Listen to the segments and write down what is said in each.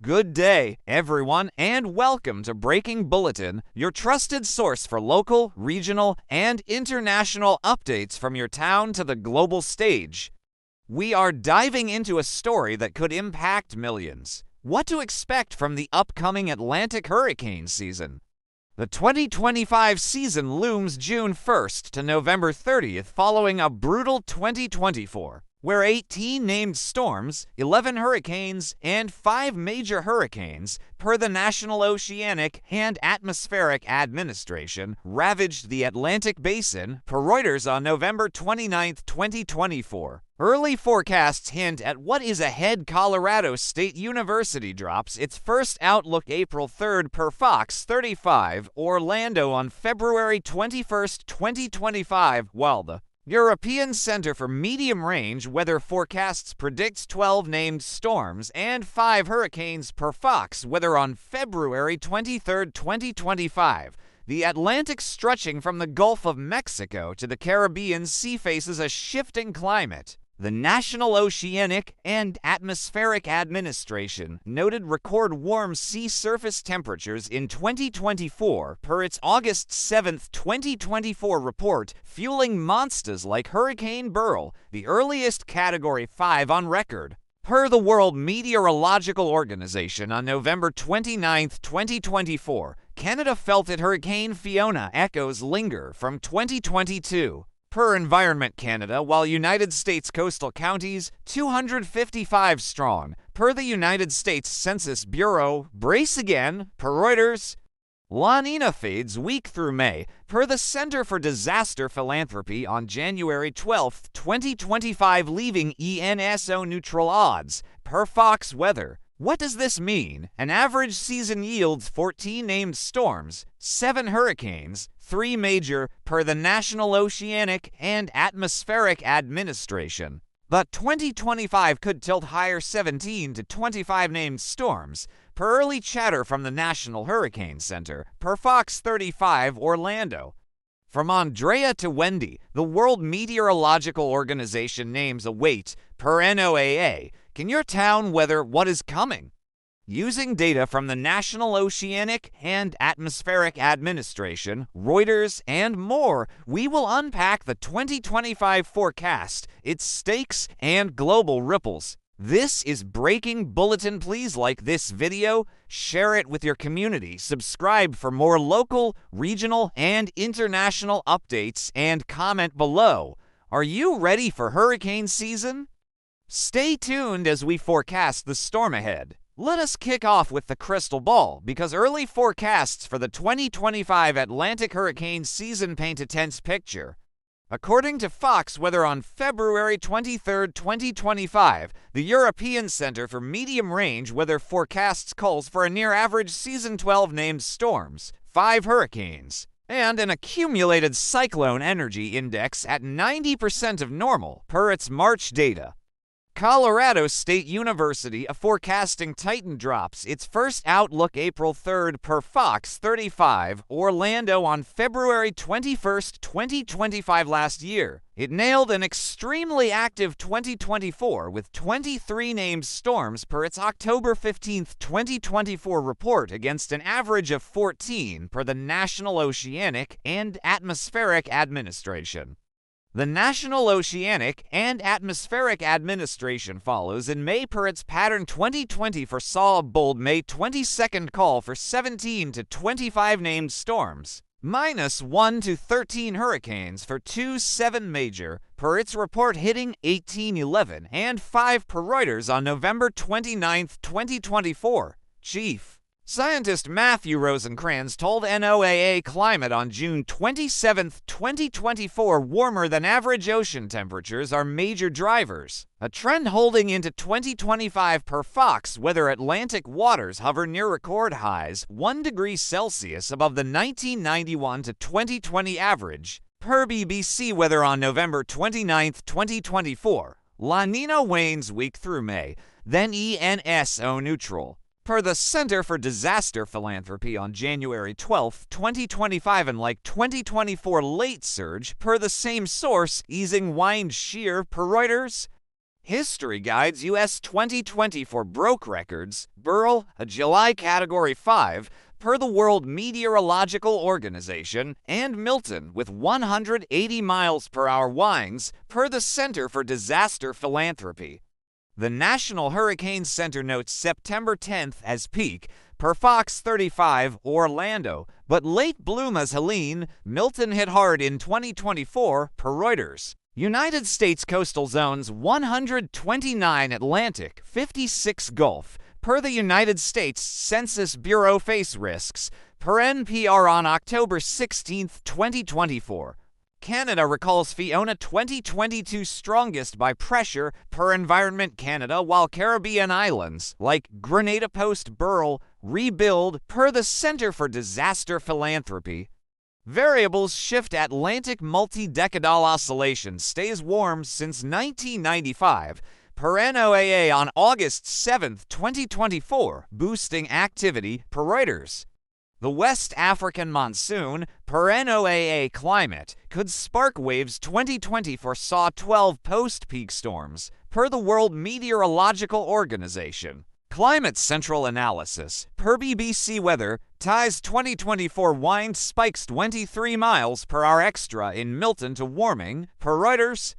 Good day, everyone, and welcome to Breaking Bulletin, your trusted source for local, regional, and international updates from your town to the global stage. We are diving into a story that could impact millions. What to expect from the upcoming Atlantic hurricane season. The 2025 season looms June 1st to November 30th following a brutal 2024. Where 18 named storms, 11 hurricanes, and 5 major hurricanes, per the National Oceanic and Atmospheric Administration, ravaged the Atlantic Basin, per Reuters on November 29, 2024. Early forecasts hint at what is ahead. Colorado State University drops its first outlook April 3rd per Fox 35, Orlando on February 21, 2025, while the European Center for Medium-Range Weather Forecasts predicts 12 named storms and 5 hurricanes per Fox weather on February 23, 2025. The Atlantic stretching from the Gulf of Mexico to the Caribbean Sea faces a shifting climate. The National Oceanic and Atmospheric Administration noted record warm sea surface temperatures in 2024 per its August 7, 2024 report, fueling monsters like Hurricane Beryl, the earliest Category 5 on record. Per the World Meteorological Organization on November 29, 2024, Canada felt that Hurricane Fiona echoes linger from 2022. Per Environment Canada, while United States coastal counties, 255 strong. Per the United States Census Bureau, brace again. Per Reuters, La Nina fades week through May. Per the Center for Disaster Philanthropy on January 12, 2025, leaving ENSO neutral odds. Per Fox Weather. What does this mean? An average season yields 14 named storms, 7 hurricanes, 3 major, per the National Oceanic and Atmospheric Administration. But 2025 could tilt higher 17 to 25 named storms, per early chatter from the National Hurricane Center, per Fox 35 Orlando. From Andrea to Wendy, the World Meteorological Organization names await, per NOAA. Can your town weather what is coming? Using data from the National Oceanic and Atmospheric Administration, Reuters, and more, we will unpack the 2025 forecast, its stakes, and global ripples. This is Breaking Bulletin. Please like this video, share it with your community, subscribe for more local, regional, and international updates, and comment below. Are you ready for hurricane season? Stay tuned as we forecast the storm ahead. Let us kick off with the crystal ball, because early forecasts for the 2025 Atlantic hurricane season paint a tense picture. According to Fox Weather on February 23, 2025, the European Center for Medium-Range Weather Forecasts calls for a near-average season 12 named storms, 5 hurricanes, and an accumulated cyclone energy index at 90% of normal, per its March data. Colorado State University forecasting Titan drops its first outlook April 3rd per Fox 35, Orlando on February 21, 2025 last year. It nailed an extremely active 2024 with 23 named storms per its October 15, 2024 report against an average of 14 per the National Oceanic and Atmospheric Administration. The National Oceanic and Atmospheric Administration follows in May per its pattern 2020 foresaw a bold May 22nd call for 17 to 25 named storms, -1 to 13 hurricanes for 7 major, per its report hitting 1811 and 5 per Reuters on November 29, 2024. Chief Scientist Matthew Rosencrans told NOAA Climate on June 27, 2024, warmer than average ocean temperatures are major drivers, a trend holding into 2025 per Fox Weather. Atlantic waters hover near record highs 1 degree Celsius above the 1991 to 2020 average, per BBC Weather on November 29, 2024. La Nina wanes week through May, then ENSO neutral. Per the Center for Disaster Philanthropy on January 12, 2025, and like 2024 late surge, per the same source, easing wind shear, per Reuters. History Guide's U.S. 2024 broke records, Burl, a July Category 5, per the World Meteorological Organization, and Milton with 180 miles per hour winds, per the Center for Disaster Philanthropy. The National Hurricane Center notes September 10th as peak, per Fox 35, Orlando, but late bloom as Helene, Milton hit hard in 2024, per Reuters. United States coastal zones 129 Atlantic, 56 Gulf, per the United States Census Bureau face risks, per NPR on October 16, 2024. Canada recalls Fiona 2022 strongest by pressure, per Environment Canada, while Caribbean islands, like Grenada post-Burl, rebuild, per the Center for Disaster Philanthropy. Variables shift. Atlantic multi-decadal oscillation stays warm since 1995, per NOAA on August 7, 2024, boosting activity, per Reuters. The West African monsoon, per NOAA climate, could spark waves. 2024 saw 12 post-peak storms, per the World Meteorological Organization. Climate Central analysis, per BBC Weather, ties 2024 wind spikes 23 miles per hour extra in Milton to warming, per Reuters.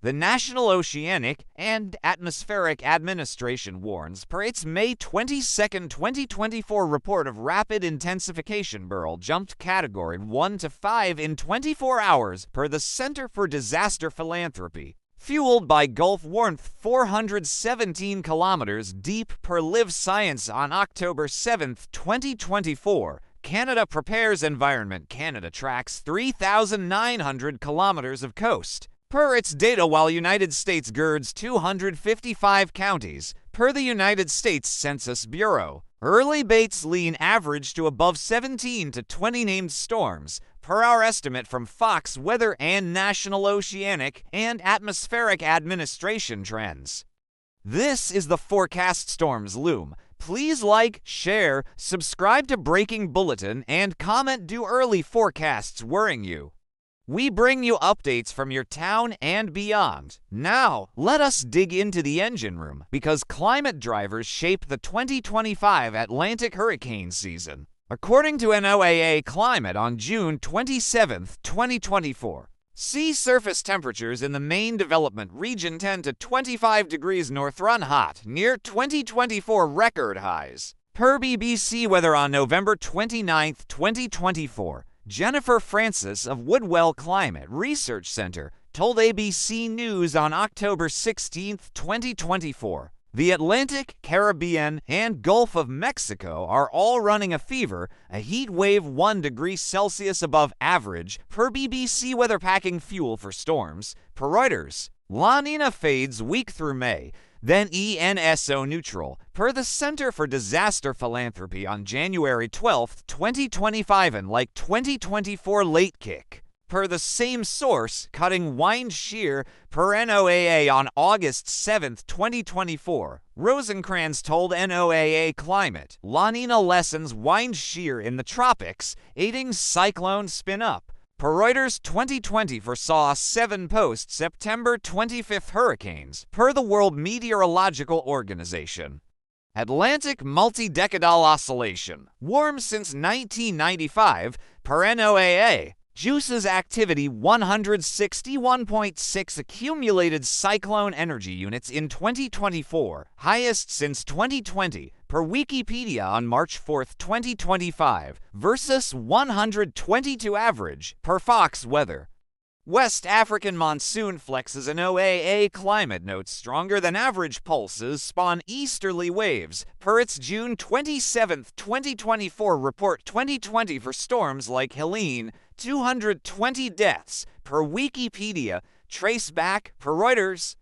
The National Oceanic and Atmospheric Administration warns, per its May 22, 2024 report of rapid intensification, Burl jumped Category 1 to 5 in 24 hours, per the Center for Disaster Philanthropy. Fueled by Gulf warmth 417 kilometers deep, per Live Science on October 7, 2024. Canada prepares. Environment Canada tracks 3,900 kilometers of coast, per its data, while United States girds 255 counties, per the United States Census Bureau. Early Bates lean average to above 17 to 20 named storms, per our estimate from Fox Weather and National Oceanic and Atmospheric Administration trends. This is the forecast storms loom. Please like, share, subscribe to Breaking Bulletin, and comment: do early forecasts worrying you? We bring you updates from your town and beyond. Now, let us dig into the engine room, because climate drivers shape the 2025 Atlantic hurricane season. According to NOAA Climate on June 27, 2024, sea surface temperatures in the main development region 10 to 25 degrees north run hot, near 2024 record highs. Per BBC Weather on November 29, 2024, Jennifer Francis of Woodwell Climate Research Center told ABC News on October 16, 2024, the Atlantic, Caribbean, and Gulf of Mexico are all running a fever, a heat wave 1 degree Celsius above average, per BBC Weather. Packing fuel for storms, per Reuters. La Nina fades week through May, then ENSO neutral, per the Center for Disaster Philanthropy on January 12, 2025, and like 2024 late kick. Per the same source, cutting wind shear, per NOAA on August 7, 2024. Rosencrantz told NOAA Climate, La Nina lessens wind shear in the tropics, aiding cyclone spin-up. Per Reuters, 2020 foresaw 7 post-September 25 hurricanes, per the World Meteorological Organization. Atlantic multi-decadal oscillation, warm since 1995, per NOAA. Juice's activity 161.6 accumulated cyclone energy units in 2024, highest since 2020, per Wikipedia on March 4, 2025, versus 122 average, per Fox Weather. West African monsoon flexes. An OAA Climate notes stronger than average pulses spawn easterly waves, per its June 27, 2024 report. 2020 for storms like Helene, 220 deaths, per Wikipedia, trace back, per Reuters.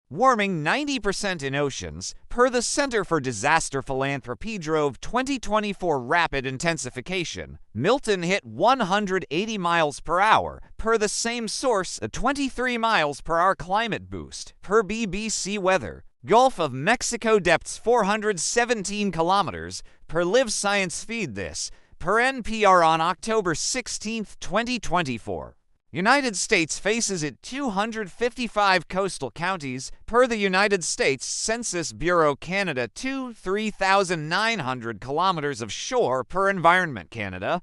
Warming 90% in oceans, per the Center for Disaster Philanthropy, drove 2024 rapid intensification. Milton hit 180 miles per hour, per the same source. A 23 miles per hour climate boost, per BBC Weather. Gulf of Mexico depths 417 kilometers, per Live Science. Feed this, per NPR on October 16, 2024. United States faces it 255 coastal counties per the United States Census Bureau. Canada 3,900 kilometers of shore per Environment Canada.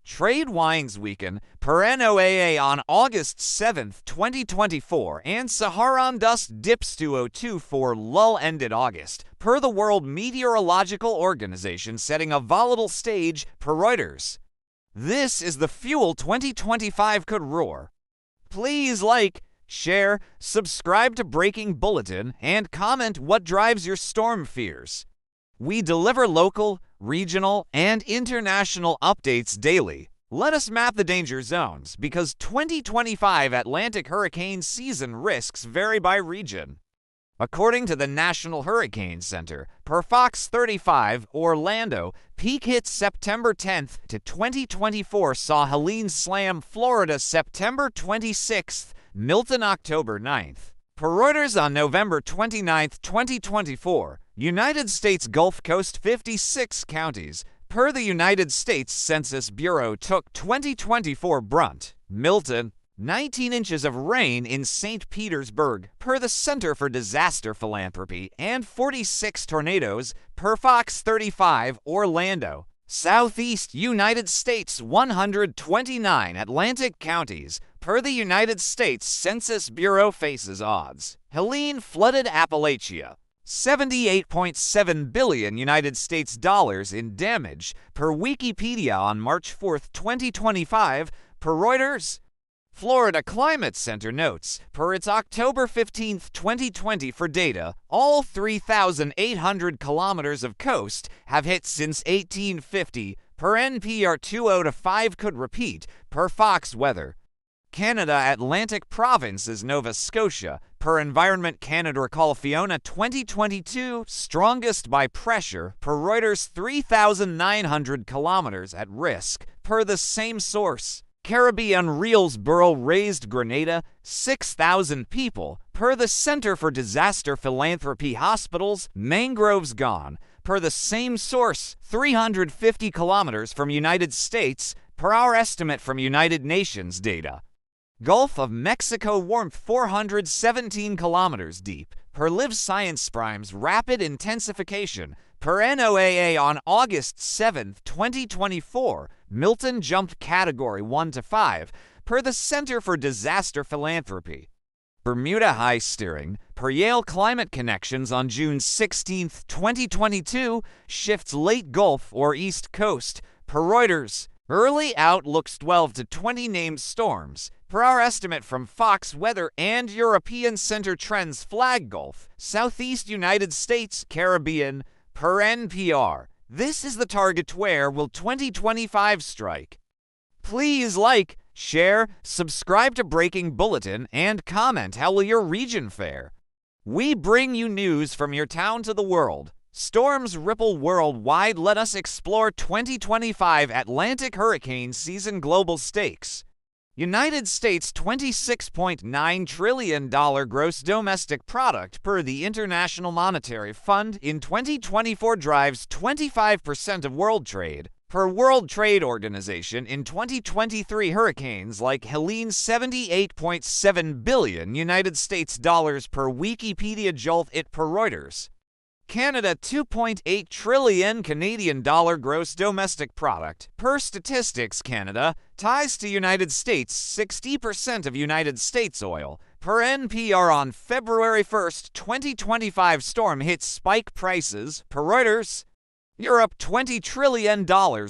Trade winds weaken per NOAA on August 7, 2024, and Saharan dust dips to 024 lull ended August per the World Meteorological Organization, setting a volatile stage per Reuters. This is the fuel 2025 could roar. Please like, share, subscribe to Breaking Bulletin, and comment what drives your storm fears. We deliver local, regional, and international updates daily. Let us map the danger zones, because 2025 Atlantic hurricane season risks vary by region. According to the National Hurricane Center, per Fox 35, Orlando, peak hits September 10th to 2024 saw Helene slam Florida September 26th, Milton October 9th. Per Reuters on November 29, 2024, United States Gulf Coast 56 counties, per the United States Census Bureau, took 2024 brunt. Milton, 19 inches of rain in St. Petersburg, per the Center for Disaster Philanthropy, and 46 tornadoes, per Fox 35, Orlando. Southeast United States 129 Atlantic counties, per the United States Census Bureau, faces odds. Helene flooded Appalachia. 78.7 billion United States dollars in damage, per Wikipedia on March 4, 2025, per Reuters. Florida Climate Center notes, per its October 15, 2020 for data, all 3,800 kilometers of coast have hit since 1850, per NPR 20-5 could repeat, per Fox Weather. Canada Atlantic provinces Nova Scotia, per Environment Canada, recall Fiona 2022 strongest by pressure, per Reuters 3,900 kilometers at risk, per the same source. Caribbean Reelsboro raised Grenada, 6,000 people, per the Center for Disaster Philanthropy. Hospitals, mangroves gone, per the same source. 350 kilometers from United States, per our estimate from United Nations data. Gulf of Mexico warmth 417 kilometers deep, per Live Science Prime's rapid intensification, per NOAA on August 7, 2024, Milton jumped category 1 to 5, per the Center for Disaster Philanthropy. Bermuda high steering, per Yale Climate Connections on June 16, 2022, shifts late Gulf or East Coast, per Reuters. Early outlooks 12 to 20 named storms, per our estimate from Fox Weather and European Center Trends. Flag Gulf, Southeast United States, Caribbean, per NPR. This is the target. Where will 2025 strike? Please like, share, subscribe to Breaking Bulletin, and comment how will your region fare. We bring you news from your town to the world. Storms ripple worldwide. Let us explore 2025 Atlantic hurricane season global stakes. United States $26.9 trillion gross domestic product per the International Monetary Fund in 2024 drives 25% of world trade. Per World Trade Organization in 2023, hurricanes like Helene 78.7 billion United States dollars per Wikipedia jolt it per Reuters. Canada $2.8 trillion Canadian dollar gross domestic product per Statistics Canada ties to United States 60% of United States oil per NPR on February 1, 2025 storm hits spike prices per Reuters. Europe $20 trillion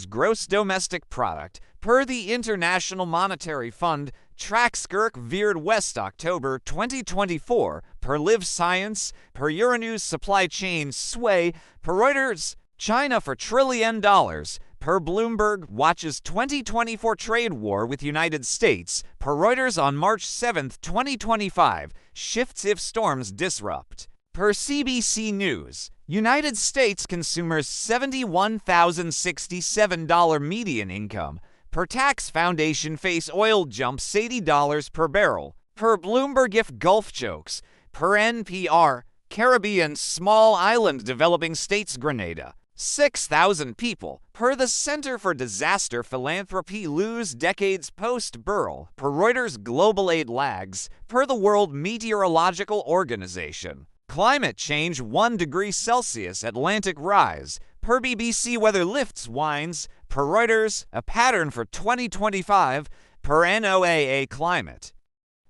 gross domestic product per the International Monetary Fund tracks Kirk veered west October 2024 per Live Science, per Euronews supply chain sway, per Reuters. China for $1 trillion per Bloomberg watches 2024 trade war with United States, per Reuters on March 7, 2025, shifts if storms disrupt. Per CBC News, United States consumers $71,067 median income. Per Tax Foundation face oil jumps $80 per barrel. Per Bloomberg if Gulf chokes. Per NPR, Caribbean small island developing states Grenada. 6,000 people, per the Center for Disaster Philanthropy, lose decades post-Burl, per Reuters. Global aid lags, per the World Meteorological Organization. Climate change 1 degree Celsius, Atlantic rise, per BBC. Weather lifts winds, per Reuters. A pattern for 2025, per NOAA. Climate.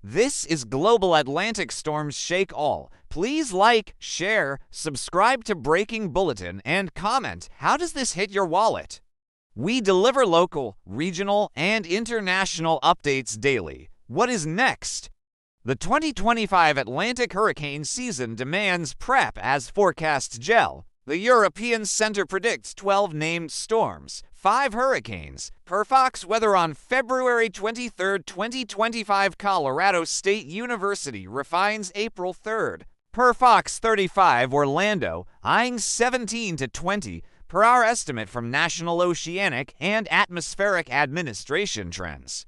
This is Global Atlantic storms shake all. Please like, share, subscribe to Breaking Bulletin, and comment. How does this hit your wallet? We deliver local, regional, and international updates daily. What is next? The 2025 Atlantic hurricane season demands prep as forecasts gel. The European Center predicts 12 named storms, 5 hurricanes, per Fox Weather on February 23, 2025. Colorado State University refines April 3rd. Per Fox 35. Orlando, eyeing 17 to 20, per our estimate from National Oceanic and Atmospheric Administration trends.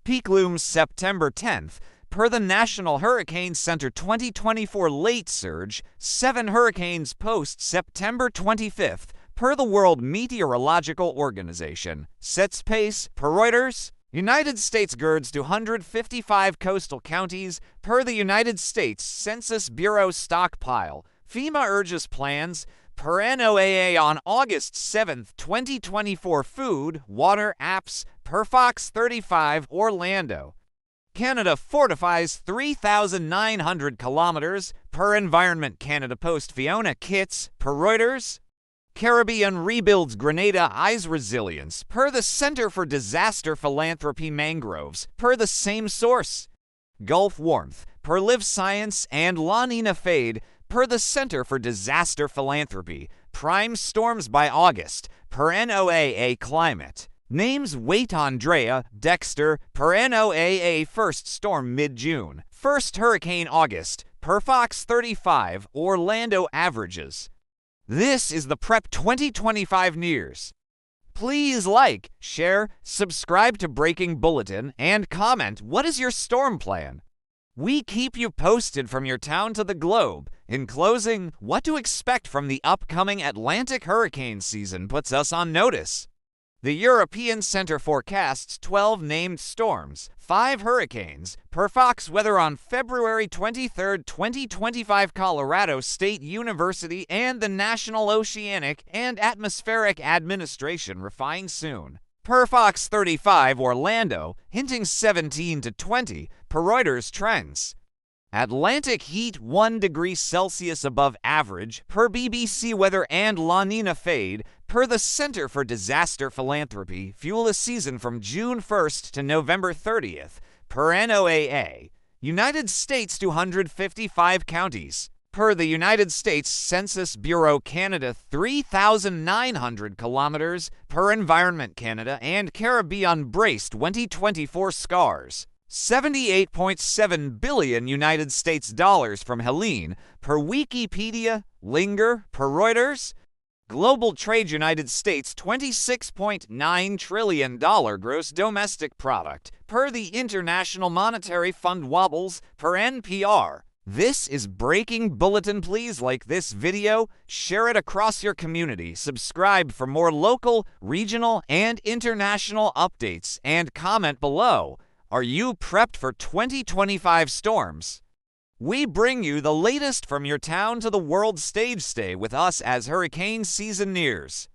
Peak looms September 10th. Per the National Hurricane Center 2024 late surge, 7 hurricanes post September 25th, per the World Meteorological Organization. Sets pace, per Reuters. United States girds to 155 coastal counties, per the United States Census Bureau stockpile. FEMA urges plans, per NOAA on August 7, 2024. Food, water, apps, per Fox 35. Orlando. Canada fortifies 3,900 kilometers, per Environment Canada. Post Fiona kits, per Reuters. Caribbean rebuilds Grenada eyes resilience, per the Center for Disaster Philanthropy. Mangroves, per the same source. Gulf warmth, per Live Science. And La Nina fade, per the Center for Disaster Philanthropy. Prime storms by August, per NOAA. Climate. Names Wait Andrea, Dexter, per NOAA. First storm mid-June. First hurricane August, per Fox 35. Orlando averages. This is the Prep 2025 News. Please like, share, subscribe to Breaking Bulletin, and comment. What is your storm plan? We keep you posted from your town to the globe. In closing, what to expect from the upcoming Atlantic hurricane season puts us on notice. The European Center forecasts 12 named storms, 5 hurricanes, per Fox Weather on February 23, 2025. Colorado State University and the National Oceanic and Atmospheric Administration refine soon. Per Fox 35. Orlando, hinting 17 to 20, per Reuters. Trends. Atlantic heat 1 degree Celsius above average, per BBC Weather. And La Nina fade, per the Center for Disaster Philanthropy. Fuel a season from June 1st to November 30th, per NOAA. United States 255 counties. Per the United States Census Bureau. Canada 3,900 kilometers, per Environment Canada. And Caribbean brace 2024 scars. 78.7 billion United States dollars from Helene, per Wikipedia. Linger, per Reuters. Global trade United States $26.9 trillion gross domestic product, per the International Monetary Fund. Wobbles, per NPR. This is Breaking Bulletin. Please like this video, share it across your community, subscribe for more local, regional, and international updates, and comment below. Are you prepped for 2025 storms? We bring you the latest from your town to the world stage. Stay with us as hurricane season nears.